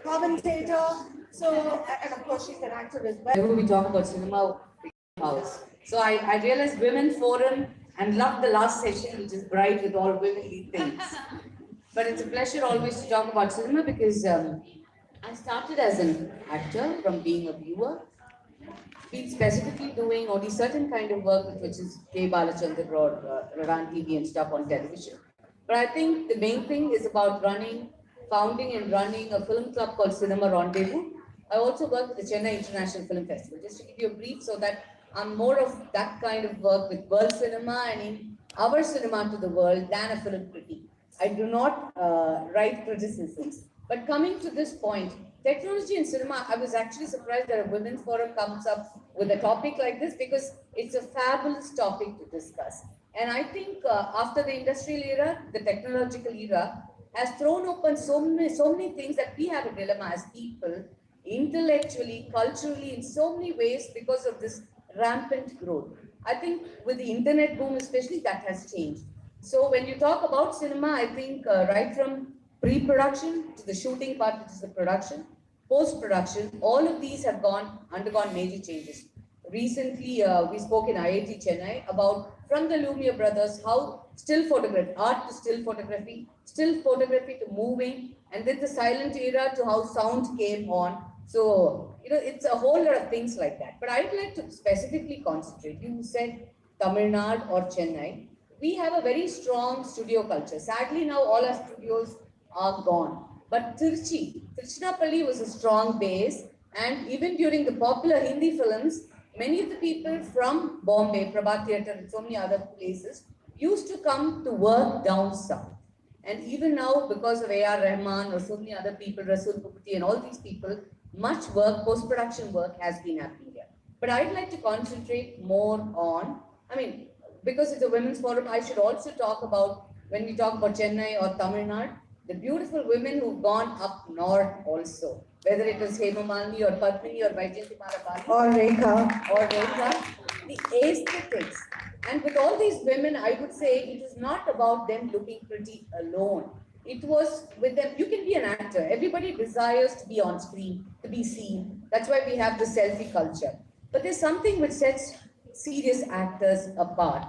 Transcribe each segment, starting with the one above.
commentator. So, and of course, she's an actor as well. Whenever we talk about cinema house. So I realized Women Forum and loved the last session, which is bright with all womenly things. But it's a pleasure always to talk about cinema because I started as an actor from being a viewer, been specifically doing only certain kind of work, which is K. Balachandra or Ran TV and stuff on television. But I think the main thing is about founding and running a film club called Cinema Rendezvous. I also work with the Chennai International Film Festival. Just to give you a brief, so that I'm more of that kind of work with world cinema and in our cinema to the world than a film critique. I do not write criticisms. But coming to this point, technology and cinema, I was actually surprised that a women's forum comes up with a topic like this because it's a fabulous topic to discuss. And I think after the industrial era, the technological era has thrown open so many things that we have a dilemma as people, intellectually, culturally, in so many ways because of this rampant growth. I think with the internet boom especially, that has changed. So when you talk about cinema, I think right from pre-production to the shooting part, which is the production, post-production, all of these have undergone major changes. Recently, we spoke in IIT Chennai about from the Lumiere brothers, how still photography, art to still photography to moving, and then the silent era to how sound came on. So, it's a whole lot of things like that. But I'd like to specifically concentrate. You said Tamil Nadu or Chennai. We have a very strong studio culture. Sadly, now all our studios are gone. But Tiruchirappalli was a strong base, and even during the popular Hindi films, many of the people from Bombay, Prabhat Theatre, and so many other places used to come to work down south. And even now, because of A.R. Rahman or so many other people, Rasul Puputi and all these people, much work, post-production work has been happening here. But I'd like to concentrate more on, because it's a women's forum, I should also talk about, when we talk about Chennai or Tamil Nadu, the beautiful women who've gone up north also, whether it was Hema Malini or Padmini or Vaijayanti Mala or Rekha, the aesthetics. And with all these women, I would say it is not about them looking pretty alone. It was with them, you can be an actor. Everybody desires to be on screen, to be seen. That's why we have the selfie culture. But there's something which sets serious actors apart.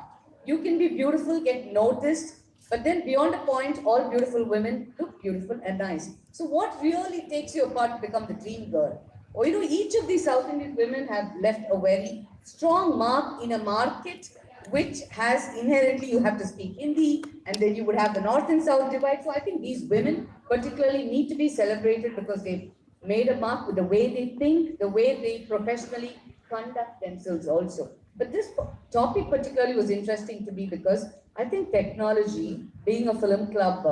You can be beautiful, get noticed, but then beyond a point, all beautiful women look beautiful and nice. So what really takes you apart to become the dream girl? Or each of these South Indian women have left a very strong mark in a market which has inherently, you have to speak Hindi, and then you would have the North and South divide. So I think these women particularly need to be celebrated because they've made a mark with the way they think, the way they professionally conduct themselves also. But this topic particularly was interesting to me because I think technology, being a film club,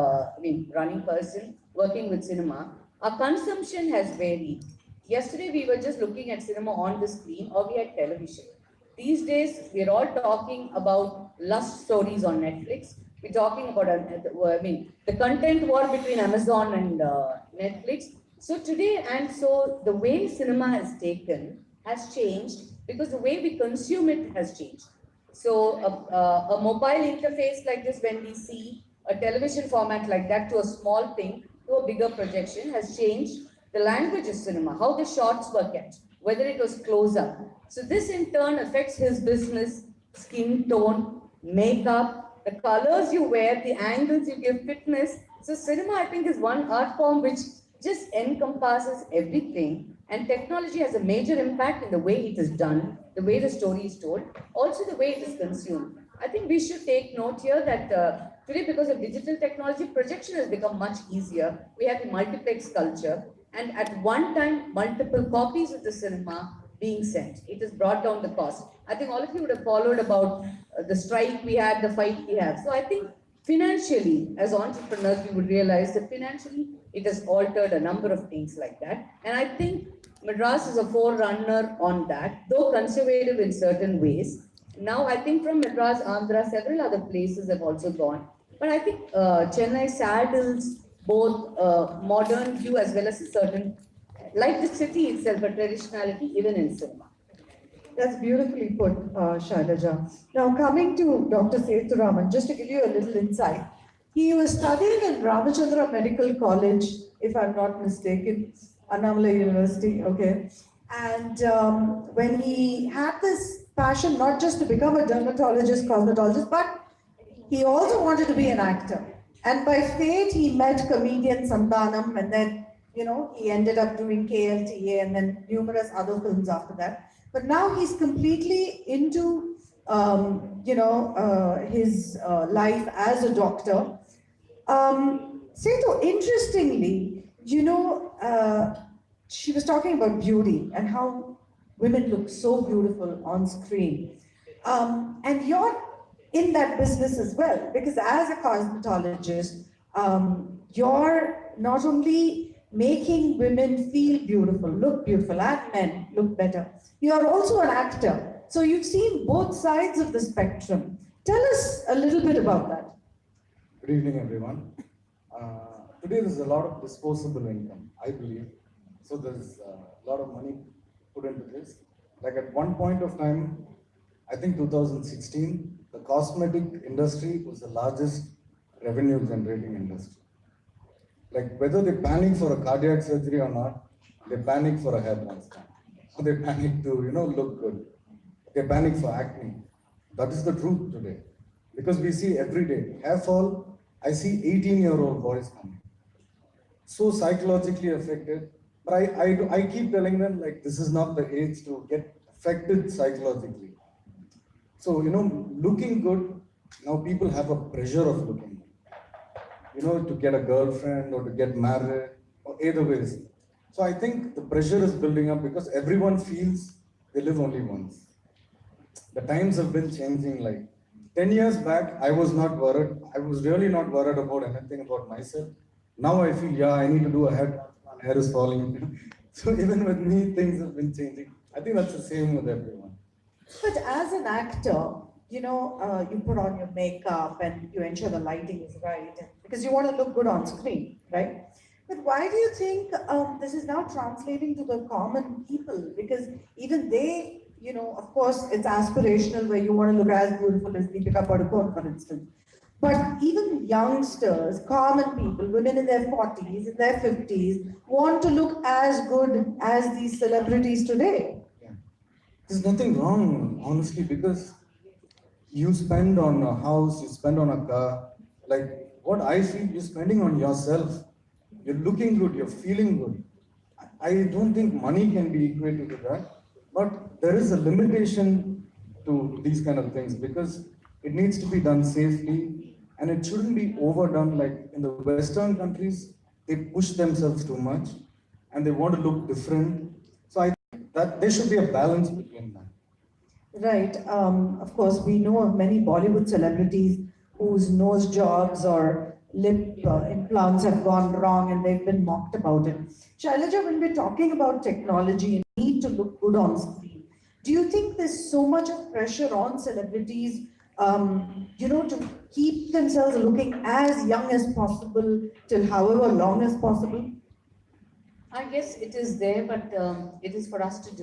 running person, working with cinema, our consumption has varied. Yesterday, we were just looking at cinema on the screen or we had television. These days, we're all talking about lust stories on Netflix. We're talking about, the content war between Amazon and Netflix. So today, and so the way cinema has changed because the way we consume it has changed. So a mobile interface like this, when we see a television format like that to a small thing, to a bigger projection, has changed the language of cinema, how the shots were kept, whether it was close up. So this in turn affects his business, skin tone, makeup, the colors you wear, the angles you give, fitness. So cinema, I think, is one art form which just encompasses everything. And technology has a major impact in the way it is done, the way the story is told, also the way it is consumed. I think we should take note here that today, because of digital technology, projection has become much easier. We have the multiplex culture, and at one time, multiple copies of the cinema being sent. It has brought down the cost. I think all of you would have followed about the strike we had, the fight we have. So I think financially, as entrepreneurs, we would realize that financially, it has altered a number of things like that. And I think Madras is a forerunner on that, though conservative in certain ways. Now, I think from Madras, Andhra, several other places have also gone. But I think Chennai saddles both modern view as well as a certain, like the city itself, a traditionality even in cinema. That's beautifully put, Shailaja. Now, coming to Dr. Sethuraman, just to give you a little insight, he was studying in Ramachandra Medical College, if I'm not mistaken, Annamalai University, okay. And when he had this passion not just to become a dermatologist, cosmetologist, but he also wanted to be an actor. And by fate, he met comedian Sandanam, and then, he ended up doing KLTA and then numerous other films after that. But now he's completely into, his life as a doctor. Setu, interestingly, she was talking about beauty and how women look so beautiful on screen. And you're in that business as well, because as a cosmetologist, you're not only making women feel beautiful, look beautiful, and men look better, you are also an actor. So you've seen both sides of the spectrum. Tell us a little bit about that. Good evening, everyone. Today there's a lot of disposable income, I believe. So there's a lot of money put into this. Like at one point of time, I think 2016, the cosmetic industry was the largest revenue generating industry. Like whether they panic for a cardiac surgery or not, they panic for a hair transplant. So they panic to, look good. They panic for acne. That is the truth today. Because we see every day, hair fall, I see 18-year-old boys coming. So psychologically affected. But I keep telling them, like, this is not the age to get affected psychologically. So, looking good, now people have a pressure of looking good. To get a girlfriend or to get married, or either ways. So I think the pressure is building up because everyone feels they live only once. The times have been changing. Like 10 years back, I was not worried. I was really not worried about anything about myself. Now I feel, I need to do a hair is falling. So even with me, things have been changing. I think that's the same with everyone. But as an actor, you put on your makeup and you ensure the lighting is right because you want to look good on screen, right? But why do you think this is now translating to the common people? Because even they, of course, it's aspirational where you want to look as beautiful as Deepika Padukone, for instance. But even youngsters, common people, women in their 40s, in their 50s, want to look as good as these celebrities today. Yeah. There's nothing wrong, honestly, because you spend on a house, you spend on a car. Like what I feel, you're spending on yourself. You're looking good, you're feeling good. I don't think money can be equated to that, but there is a limitation to these kind of things because it needs to be done safely and it shouldn't be overdone. Like in the Western countries, they push themselves too much and they want to look different. So I think that there should be a balance between that. Right. Of course, we know of many Bollywood celebrities whose nose jobs or lip implants have gone wrong and they've been mocked about it. Shailaja, when we're talking about technology and need to look good on screen, do you think there's so much of pressure on celebrities, to keep themselves looking as young as possible till however long as possible? I guess it is there, but it is for us to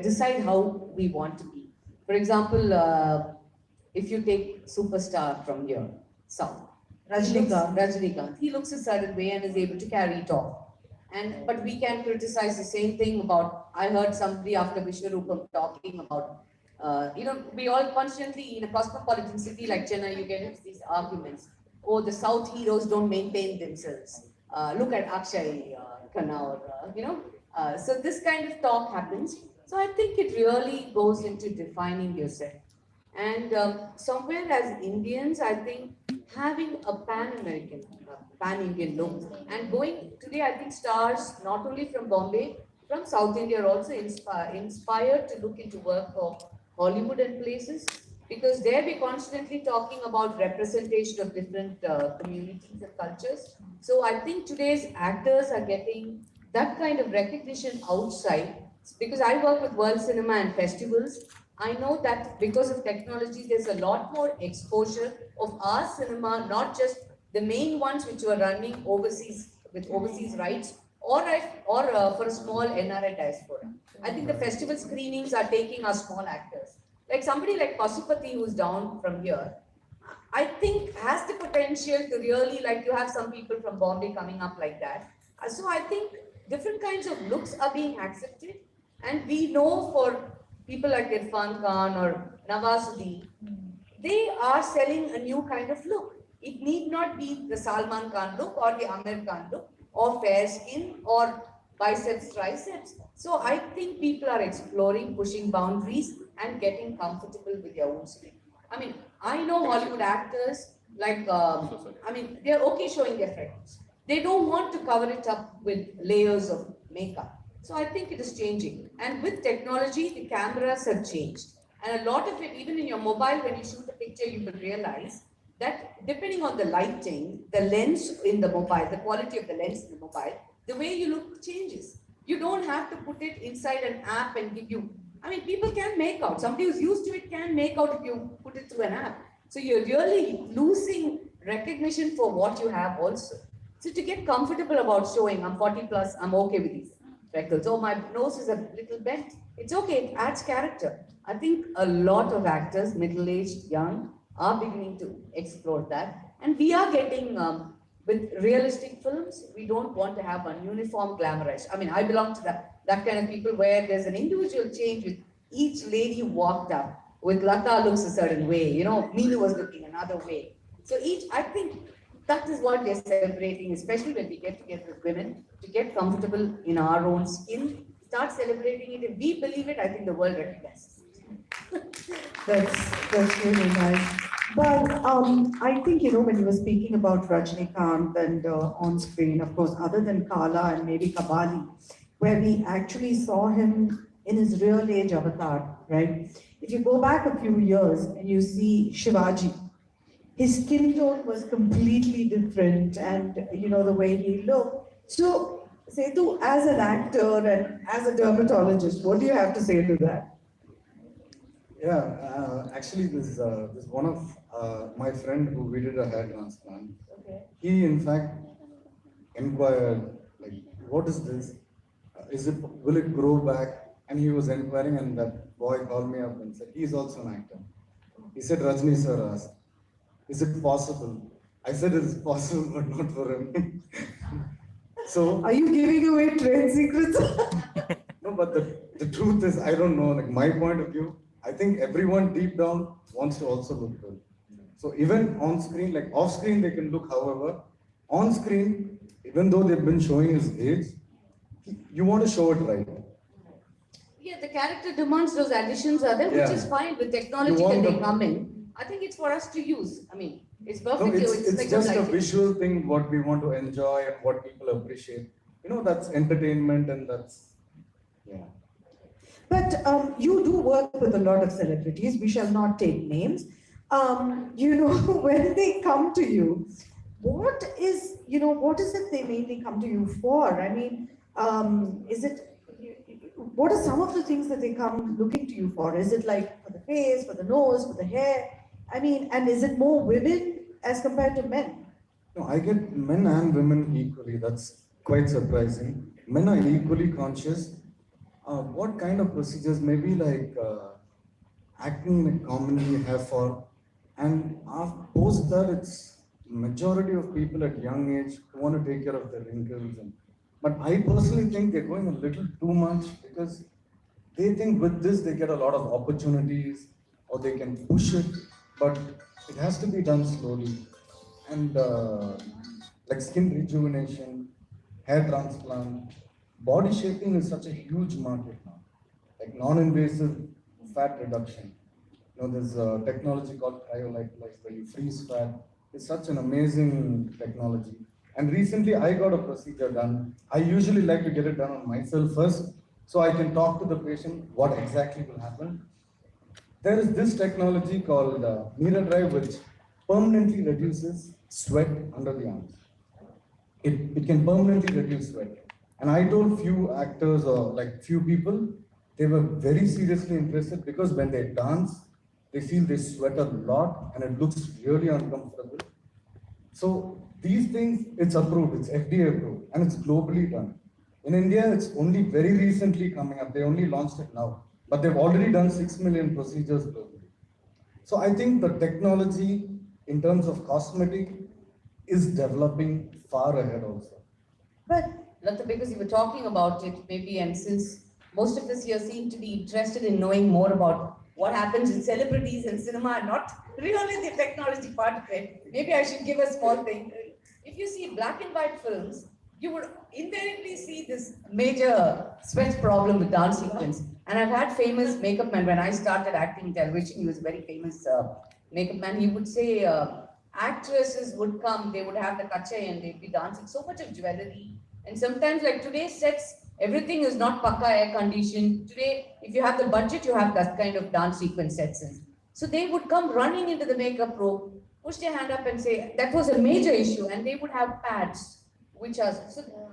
decide how we want to be. For example, if you take superstar from here, South, Rajnikant, he looks a certain way and is able to carry it off. But we can criticize the same thing about. I heard somebody after Vishwarupam talking about. We all constantly in a cosmopolitan city like Chennai, you get into these arguments. Oh, the South heroes don't maintain themselves. Look at Akshay Khanna, so this kind of talk happens. So I think it really goes into defining yourself. And somewhere as Indians, I think having a pan-American, pan-Indian look and going today, I think stars not only from Bombay, from South India are also inspired to look into work of Hollywood and places because there we're constantly talking about representation of different communities and cultures. So I think today's actors are getting that kind of recognition outside because I work with world cinema and festivals. I know that because of technology, there's a lot more exposure of our cinema, not just the main ones which were running overseas with overseas rights or for a small NRI diaspora. I think the festival screenings are taking our small actors. Like somebody like Pasupati who's down from here, I think has the potential to really, like you have some people from Bombay coming up like that. So I think different kinds of looks are being accepted. And we know for people like Irfan Khan or Nawazuddin, they are selling a new kind of look. It need not be the Salman Khan look or the Amir Khan look or fair skin or biceps, triceps. So I think people are exploring, pushing boundaries and getting comfortable with their own skin. I mean, I know Hollywood actors like, I mean, they're okay showing their freckles. They don't want to cover it up with layers of makeup. So I think it is changing. And with technology, the cameras have changed. And a lot of it, even in your mobile, when you shoot a picture, you will realize that depending on the lighting, the lens in the mobile, the quality of the lens in the mobile, the way you look changes. You don't have to put it inside an app and give you. I mean, people can make out. Somebody who's used to it can make out if you put it through an app. So you're really losing recognition for what you have also. So to get comfortable about showing, I'm 40 plus, I'm okay with these freckles. Oh, my nose is a little bent. It's okay, it adds character. I think a lot of actors, middle-aged, young, are beginning to explore that. And we are getting, with realistic films, we don't want to have a uniform glamorized. I mean, I belong to that kind of people where there's an individual change with each lady who walked up. With Lata looks a certain way, you know, Meenu was looking another way. So I think that is what we're celebrating, especially when we get together with women, to get comfortable in our own skin, start celebrating it. If we believe it, I think the world recognizes it. That's really nice. Well, I think, you know, when you were speaking about Rajnikant and on screen, of course, other than Kala and maybe Kabali, where we actually saw him in his real age avatar, right? If you go back a few years and you see Shivaji, his skin tone was completely different and, you know, the way he looked. So, Setu, as an actor and as a dermatologist, what do you have to say to that? Yeah, actually, this one of my friend who we did a hair transplant. Okay. He in fact inquired like, "What is this? Is it will it grow back?" And he was inquiring, and that boy called me up and said he's also an actor. He said Rajni sir asked, "Is it possible?" I said it is possible, but not for him. So Are you giving away trade secrets? no, but the truth is, I don't know. Like my point of view, I think everyone deep down wants to also look good. So even on screen, like off screen, they can look however. On screen, even though they've been showing his age, you want to show it right. Yeah, the character demands those additions are there, Yeah. which is fine with technology You want that they the- come in. I think it's for us to use. I mean, it's No, perfectly. it's like just a lighting. visual thing, what we want to enjoy and what people appreciate. You know, that's entertainment and that's, yeah. But you do work with a lot of celebrities. We shall not take names. You know, when they come to you, what is it they mainly come to you for? I mean, what are some of the things that they come looking to you for? Is it like for the face, for the nose, for the hair? I mean, and is it more women as compared to men? No, I get men and women equally. That's quite surprising. Men are equally conscious. What kind of procedures? Maybe like acne, like commonly have for, and post that, it's majority of people at young age who want to take care of their wrinkles. But I personally think they're going a little too much because they think with this they get a lot of opportunities or they can push it, but it has to be done slowly. And like skin rejuvenation, hair transplant, body shaping is such a huge market now. Like non-invasive fat reduction. You know, there's a technology called cryolipolysis where you freeze fat. It's such an amazing technology. And recently I got a procedure done. I usually like to get it done on myself first so I can talk to the patient what exactly will happen. There is this technology called Mira Drive which permanently reduces sweat under the arms. It can permanently reduce sweat. And I told few actors or like few people, they were very seriously interested because when they dance, they feel they sweat a lot and it looks really uncomfortable. So these things, it's approved, it's FDA approved, and it's globally done. In India, it's only very recently coming up. They only launched it now, but they've already done 6 million procedures globally. So I think the technology in terms of cosmetic is developing far ahead also. But Lata, because you were talking about it, maybe, and since most of us here seem to be interested in knowing more about what happens in celebrities and cinema, not really the technology part of it, maybe I should give a small thing. If you see black and white films, you would invariably see this major sweat problem with dance sequence. And I've had famous makeup men, when I started acting in television, he was a very famous makeup man. He would say actresses would come, they would have the kache and they'd be dancing so much of jewelry. And sometimes, like today's sets, everything is not pakka air conditioned. Today, if you have the budget, you have that kind of dance sequence sets in. So they would come running into the makeup room, push their hand up and say, that was a major issue, and they would have pads, which are,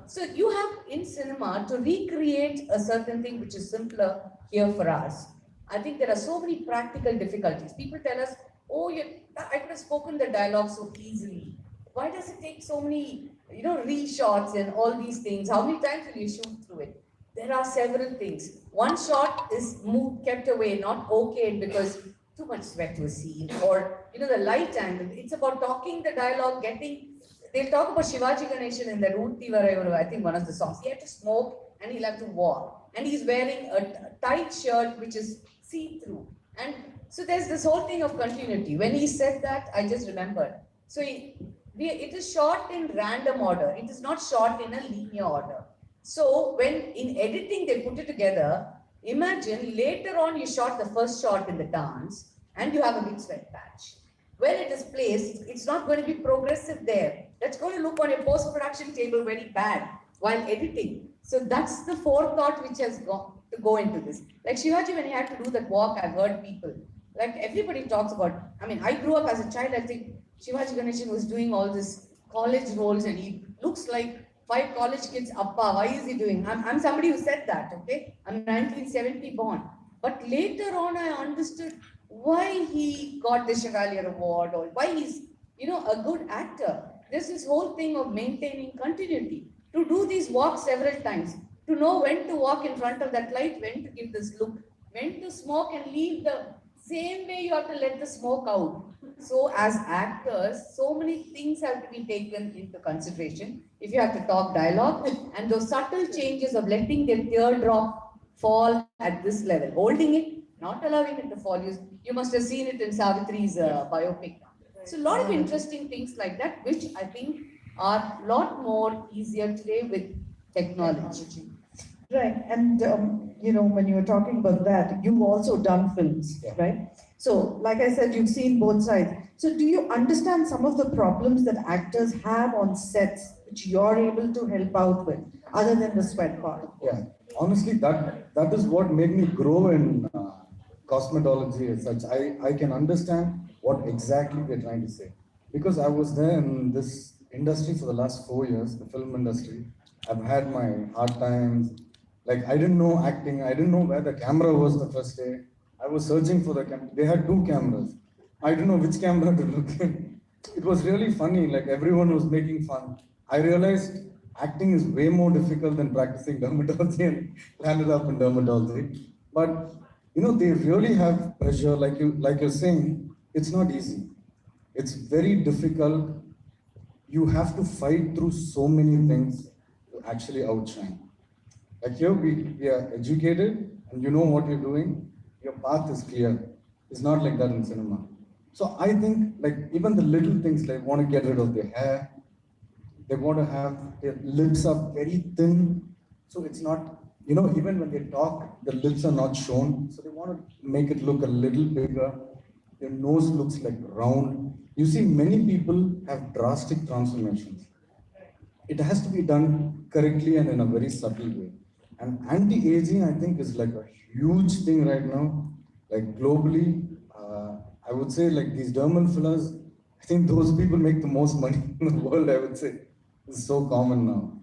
so you have in cinema to recreate a certain thing which is simpler here for us. I think there are so many practical difficulties. People tell us, oh, I could have spoken the dialogue so easily. Why does it take so many, reshots and all these things? How many times will you shoot through it? There are several things. One shot is kept away, not okayed because too much sweat was seen, or the light angle. It's about talking the dialogue, they'll talk about Shivaji Ganeshan in the Rooti Varayuru, I think one of the songs. He had to smoke and he'll have to walk. And he's wearing a tight shirt which is see-through. And so there's this whole thing of continuity. When he said that, I just remembered. So it is shot in random order. It is not shot in a linear order. So when in editing they put it together, imagine later on you shot the first shot in the dance and you have a big sweat patch. When it is placed, it's not going to be progressive there. That's going to look on your post-production table very bad while editing. So that's the forethought which has got to go into this. Like Shivaji, when he had to do that walk, I've heard people, like everybody talks about, I grew up as a child, I think Shivaji Ganeshan was doing all this college roles and he looks like 5 college kids, appa, why is he doing? I'm somebody who said that, okay? I'm 1970 born. But later on I understood why he got the Chevalier Award or why he's, a good actor. There's this whole thing of maintaining continuity. To do these walks several times, to know when to walk in front of that light, when to give this look, when to smoke and leave the same way you have to let the smoke out. So as actors, so many things have to be taken into consideration. If you have to talk dialogue and those subtle changes of letting the teardrop fall at this level, holding it, not allowing it to fall. You must have seen it in Savitri's biopic. So a lot of interesting things like that, which I think are a lot more easier today with technology. Right, and when you were talking about that, you've also done films, Yeah. right? So, like I said, you've seen both sides. So, do you understand some of the problems that actors have on sets, which you're able to help out with, other than the sweat part? Yeah, honestly, that is what made me grow in cosmetology as such. I can understand what exactly they're trying to say. Because I was there in this industry for the last 4 years, the film industry. I've had my hard times. Like, I didn't know acting. I didn't know where the camera was the first day. I was searching for the camera. They had 2 cameras. I didn't know which camera to look in. It was really funny. Like, everyone was making fun. I realized acting is way more difficult than practicing dermatology and landed up in dermatology. But, they really have pressure. Like you're saying, it's not easy. It's very difficult. You have to fight through so many things to actually outshine. Like here, we are educated and you know what you're doing. Your path is clear. It's not like that in cinema. So I think like even the little things like want to get rid of their hair, they want to have their lips are very thin. So it's not, even when they talk, the lips are not shown. So they want to make it look a little bigger. Their nose looks like round. You see, many people have drastic transformations. It has to be done correctly and in a very subtle way. And anti-aging, I think, is like a huge thing right now. Like globally, I would say like these dermal fillers, I think those people make the most money in the world, I would say. It's so common now.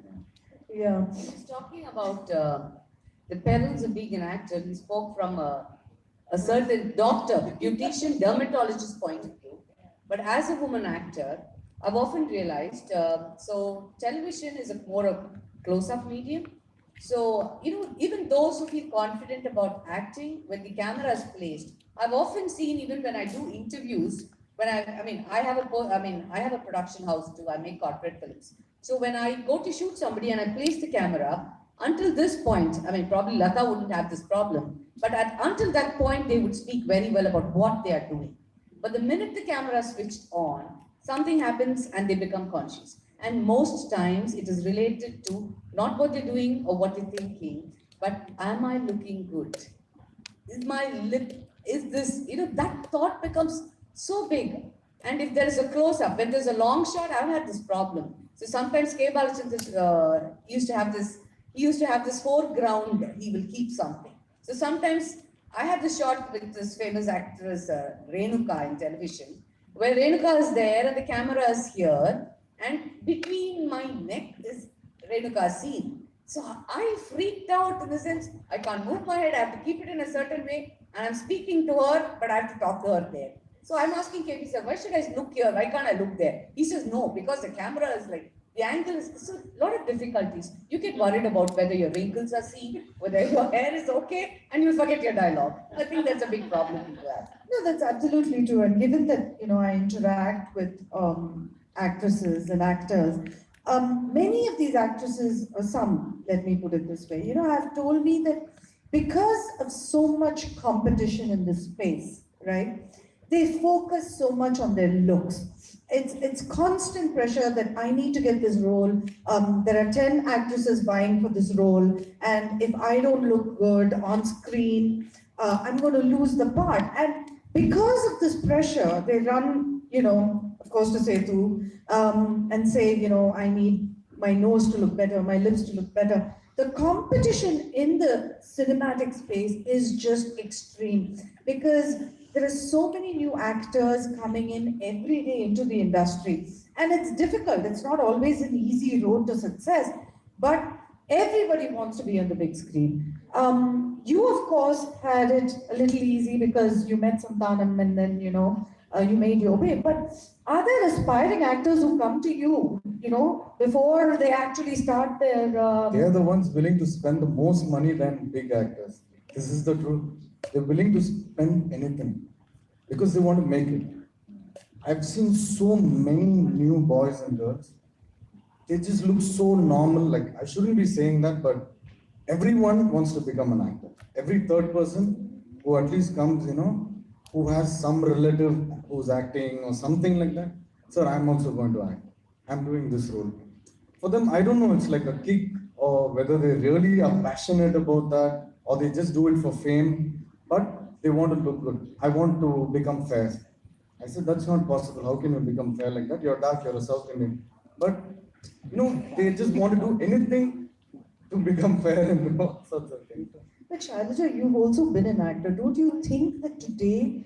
Yeah. He's talking about the perils of being an actor. He spoke from a certain doctor, beautician, dermatologist point of view. But as a woman actor, I've often realized, so television is more a close-up medium. So, even those who feel confident about acting, when the camera is placed, I've often seen, even when I do interviews, when I have a production house too, I make corporate films. So when I go to shoot somebody and I place the camera, until this point, I mean, probably Lata wouldn't have this problem, but until that point, they would speak very well about what they are doing. But the minute the camera is switched on, something happens and they become conscious. And most times it is related to not what they're doing or what they're thinking, but am I looking good? Is my lip, is this, that thought becomes so big. And if there is a close up, when there's a long shot, I've had this problem. So sometimes K. Balachandran he used to have this foreground, he will keep something. So sometimes I had the shot with this famous actress, Renuka in television, where Renuka is there and the camera is here, and between my neck is Renuka's scene. So I freaked out in the sense, I can't move my head, I have to keep it in a certain way, and I'm speaking to her, but I have to talk to her there. So I'm asking KP sir, why should I look here? Why can't I look there? He says, no, because the camera is like, the angle is, so a lot of difficulties. You get worried about whether your wrinkles are seen, whether your hair is okay, and you forget your dialogue. I think that's a big problem people have. No, that's absolutely true. And given that, I interact with actresses and actors, many of these actresses, or some, let me put it this way, have told me that because of so much competition in this space, right, they focus so much on their looks. It's constant pressure that I need to get this role. There are 10 actresses vying for this role, and if I don't look good on screen, I'm going to lose the part. And because of this pressure, they run, of course, to Setu, and say, I need my nose to look better, my lips to look better. The competition in the cinematic space is just extreme because there are so many new actors coming in every day into the industry. And it's difficult. It's not always an easy road to success, but everybody wants to be on the big screen. You, of course, had it a little easy because you met Santanam and then, you made your way. But are there aspiring actors who come to you, before they actually start their... They are the ones willing to spend the most money than big actors. This is the truth. They're willing to spend anything because they want to make it. I've seen so many new boys and girls. They just look so normal. Like, I shouldn't be saying that, but everyone wants to become an actor. Every third person who at least comes, who has some relative who's acting or something like that. Sir, I'm also going to act. I'm doing this role. For them, I don't know, it's like a kick or whether they really are passionate about that or they just do it for fame, but they want to look good. I want to become fair. I said, that's not possible. How can you become fair like that? You're dark, you're a South Indian. But, they just want to do anything to become fair and all sorts of things. But Shailaja, you've also been an actor. Don't you think that today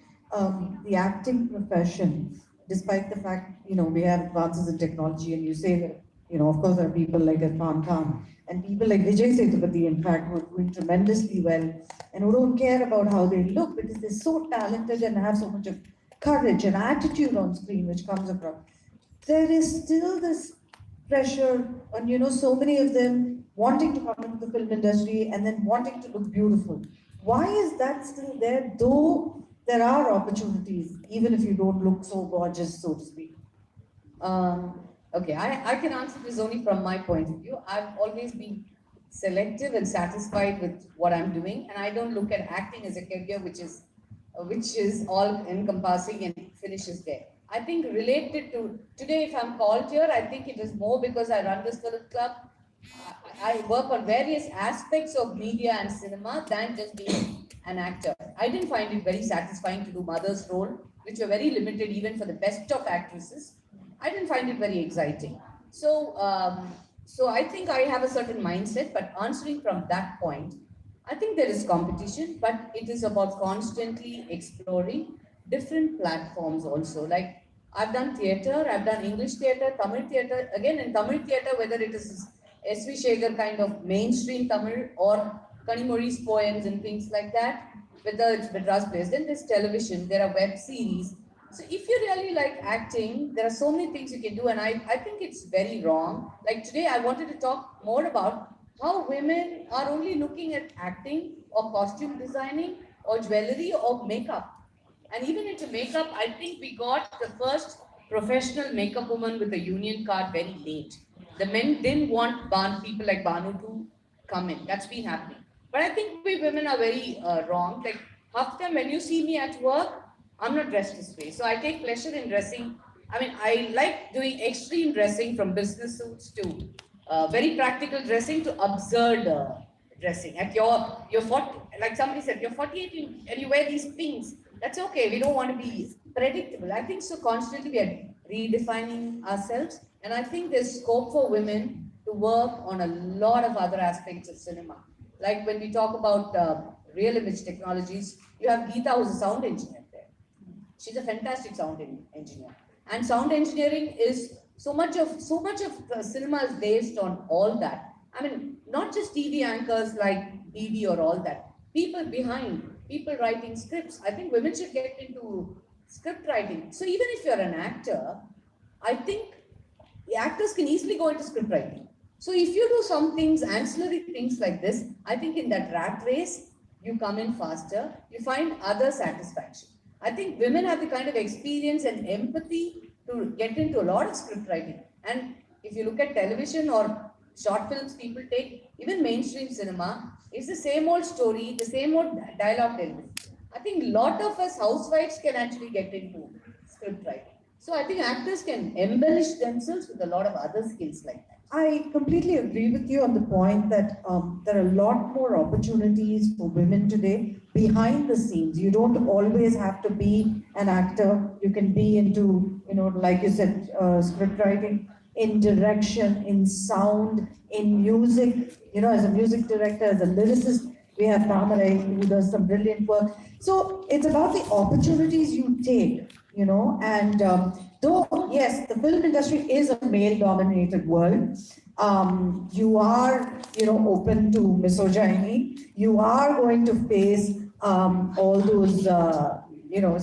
the acting profession, despite the fact, we have advances in technology and you say that, of course there are people like Irfan Khan and people like Vijay Sethupathi, in fact, who are doing tremendously well and who don't care about how they look because they're so talented and have so much of courage and attitude on screen which comes across. There is still this pressure on, so many of them wanting to come into the film industry and then wanting to look beautiful. Why is that still there, though there are opportunities, even if you don't look so gorgeous, so to speak? Okay, I can answer this only from my point of view. I've always been selective and satisfied with what I'm doing, and I don't look at acting as a career which is all encompassing and finishes there. I think related to today, if I'm called here, I think it is more because I run this film club. I work on various aspects of media and cinema than just being an actor. I didn't find it very satisfying to do mother's role, which were very limited even for the best of actresses. I didn't find it very exciting. So I think I have a certain mindset, but answering from that point, I think there is competition, but it is about constantly exploring different platforms also. Like I've done theatre, I've done English theatre, Tamil theatre. Again, in Tamil theatre, whether it is S.V. Shekhar kind of mainstream Tamil or Kanimozhi's poems and things like that, whether it's Madras plays, then there's television, there are web series. So if you really like acting, there are so many things you can do, and I think it's very wrong. Like today, I wanted to talk more about how women are only looking at acting or costume designing or jewelry or makeup. And even into makeup, I think we got the first professional makeup woman with a union card very late. The men didn't want people like Banu to come in. That's been happening. But I think we women are very wrong. Like half the time when you see me at work, I'm not dressed this way. So I take pleasure in dressing. I mean, I like doing extreme dressing from business suits to very practical dressing to absurd dressing. At your 40, like somebody said, you're 48 and you wear these things. That's okay. We don't want to be predictable. I think so. Constantly we are redefining ourselves, and I think there's scope for women to work on a lot of other aspects of cinema. Like when we talk about real image technologies, you have Geeta, who's a sound engineer there. She's a fantastic engineer, and sound engineering is so much of cinema is based on all that. I mean, not just TV anchors like BD or all that. People behind, people writing scripts. I think women should get into script writing. So even if you're an actor, I think the actors can easily go into script writing. So if you do some things, ancillary things like this, I think in that rat race, you come in faster, you find other satisfaction. I think women have the kind of experience and empathy to get into a lot of script writing. And if you look at television or short films people take, even mainstream cinema, it's the same old story, the same old dialogue delivery. I think a lot of us housewives can actually get into script writing. So I think actors can embellish themselves with a lot of other skills like that. I completely agree with you on the point that there are a lot more opportunities for women today behind the scenes. You don't always have to be an actor. You can be into, like you said, script writing, in direction, in sound, in music. As a music director, as a lyricist, we have Tamarai who does some brilliant work. So it's about the opportunities you take, and though, yes, the film industry is a male-dominated world, you are, open to misogyny. You are going to face all those,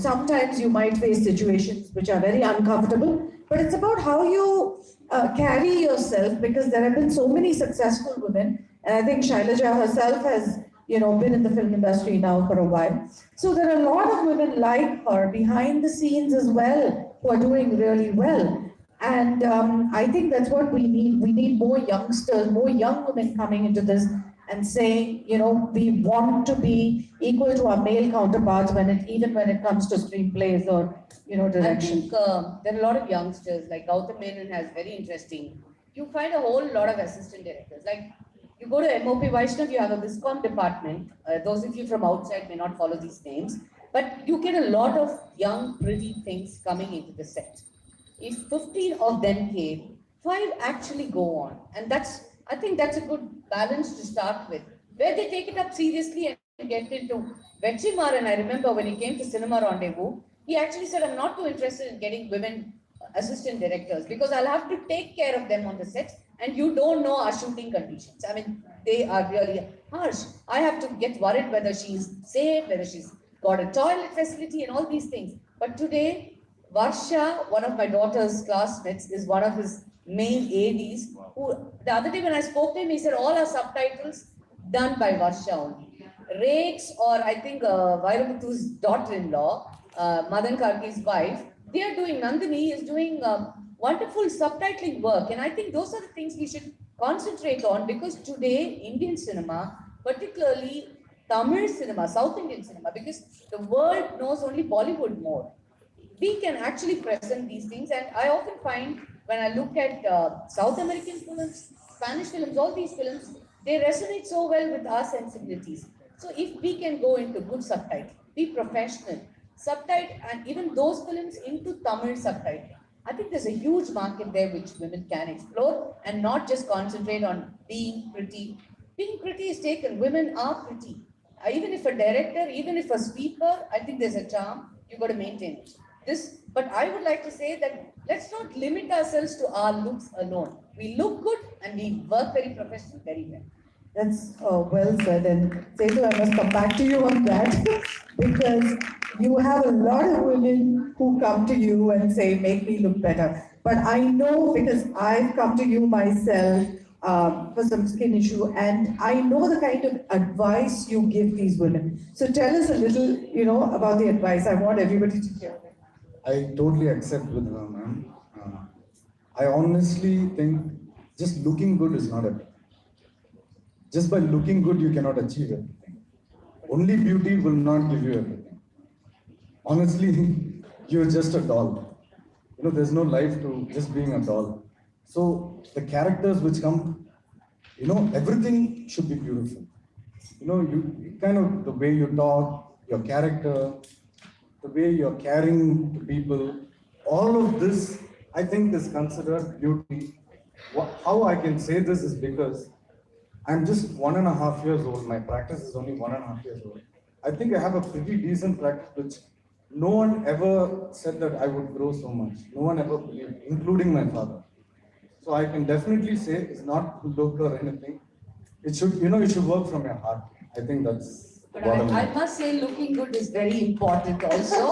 sometimes you might face situations which are very uncomfortable, but it's about how you carry yourself, because there have been so many successful women, and I think Shailaja herself has, been in the film industry now for a while. So there are a lot of women like her behind the scenes as well who are doing really well. And I think that's what we need. We need more youngsters, more young women coming into this and saying, we want to be equal to our male counterparts even when it comes to screenplays or, direction. I think there are a lot of youngsters, like Gautam Menon has very interesting. You find a whole lot of assistant directors. Like you go to MOP Vaishnav, you have a Viscom department. Those of you from outside may not follow these names, but you get a lot of young, pretty things coming into the set. If 15 of them came, 5 actually go on. And I think that's a good balance to start with, where they take it up seriously and get into Vetrimaran. I remember when he came to Cinema Rendezvous, he actually said, I'm not too interested in getting women assistant directors because I'll have to take care of them on the set and you don't know our shooting conditions. I mean, they are really harsh. I have to get worried whether she's safe, whether she's got a toilet facility and all these things. But today, Varsha, one of my daughter's classmates, is one of his main ADs, who the other day when I spoke to him, he said all our subtitles done by Varsha only. Rakes, or I think Vairamuthu's daughter-in-law, Madan Karki's wife, they are doing, Nandini is doing wonderful subtitling work. And I think those are the things we should concentrate on, because today, Indian cinema, particularly Tamil cinema, South Indian cinema, because the world knows only Bollywood more. We can actually present these things, and I often find when I look at South American films, Spanish films, all these films, they resonate so well with our sensibilities. So if we can go into good subtitle, be professional, subtitle, and even those films into Tamil subtitling, I think there's a huge market there which women can explore and not just concentrate on being pretty. Being pretty is taken. Women are pretty. Even if a director, even if a speaker, I think there's a charm, you've got to maintain it. But I would like to say that let's not limit ourselves to our looks alone. We look good and we work very professional, very well. That's well said, and Setu, I must come back to you on that because you have a lot of women who come to you and say, make me look better. But I know, because I've come to you myself for some skin issue, and I know the kind of advice you give these women. So tell us a little, about the advice. I want everybody to hear it. I totally accept with her, ma'am. I honestly think just looking good is not everything. Just by looking good, you cannot achieve everything. Only beauty will not give you everything. Honestly, you're just a doll. You know, there's no life to just being a doll. So the characters which come, you know, everything should be beautiful. You know, you kind of the way you talk, your character, the way you're caring to people, all of this, I think, is considered beauty. How I can say this is because I'm just 1.5 years old. My practice is only 1.5 years old. I think I have a pretty decent practice, which no one ever said that I would grow so much. No one ever believed, including my father. So I can definitely say it's not look or anything. It should, you know, you should work from your heart. I think that's But bottom I line. must say, looking good is very important also.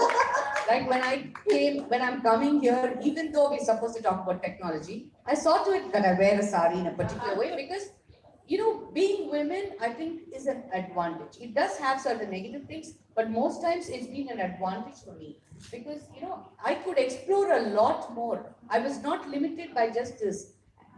Like when I'm coming here, even though we're supposed to talk about technology, I saw to it that I wear a sari in a particular way because, you know, being women, I think, is an advantage. It does have certain negative things, but most times it's been an advantage for me because, you know, I could explore a lot more. I was not limited by just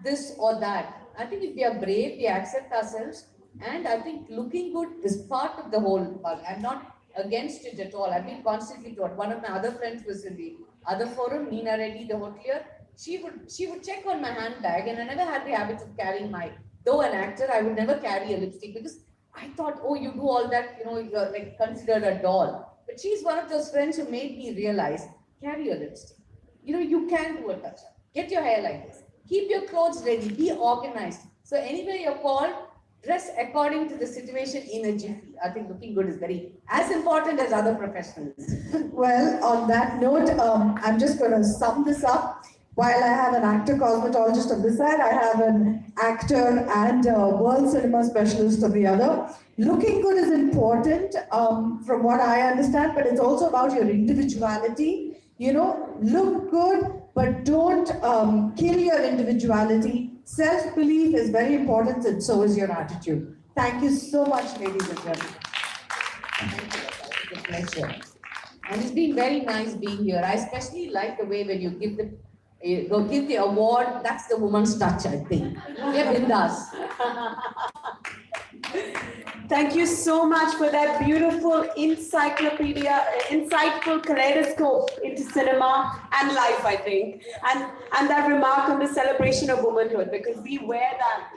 this or that. I think if we are brave, we accept ourselves, and I think looking good is part of the whole part. I'm not against it at all. I've been constantly taught. One of my other friends was in the other forum, Nina Reddy, the hotelier. She would check on my handbag, and I never had the habit of carrying my. Though an actor, I would never carry a lipstick because I thought, oh, you do all that, you know, you're like considered a doll. But she's one of those friends who made me realize, carry a lipstick. You know, you can do a touch-up. Get your hair like this. Keep your clothes ready. Be organized. So anywhere you're called, dress according to the situation in a jiffy. I think looking good is very as important as other professionals. Well, on that note, I'm just going to sum this up. While I have an actor cosmetologist on this side, I have an actor and a world cinema specialist on the other. Looking good is important from what I understand, but it's also about your individuality. You know, look good, but don't kill your individuality. Self-belief is very important, and so is your attitude. Thank you so much, ladies and gentlemen. Thank you. It's a pleasure. And it's been very nice being here. I especially like the way when you give the award, that's the woman's touch, I think. Yeah, Bindas. Thank you so much for that beautiful insightful kaleidoscope into cinema and life, I think. And that remark on the celebration of womanhood, because we wear that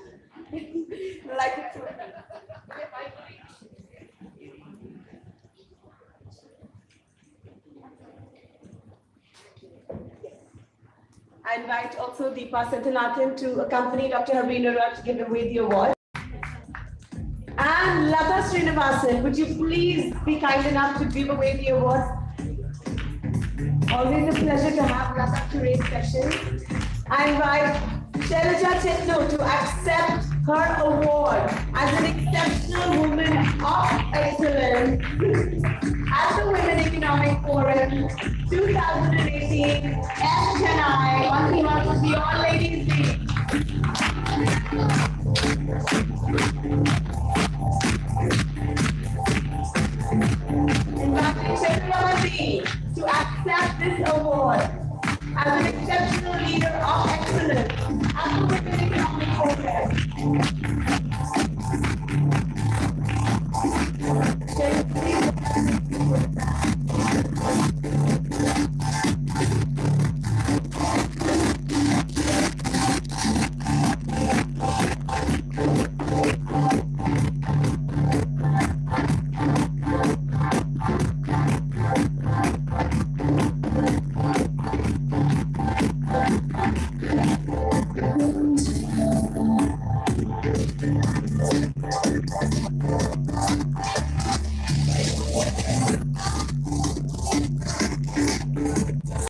like I invite also Deepa Satyanathan to accompany Dr. Harveen Arora to give away the award. And Lata Srinivasan, would you please be kind enough to give away the award? Always a pleasure to have Lata today's session. I invite Shailaja Chetno to accept her award as an exceptional woman of excellence at the Women Economic Forum 2018 Chennai. One thing out of the All Ladies League.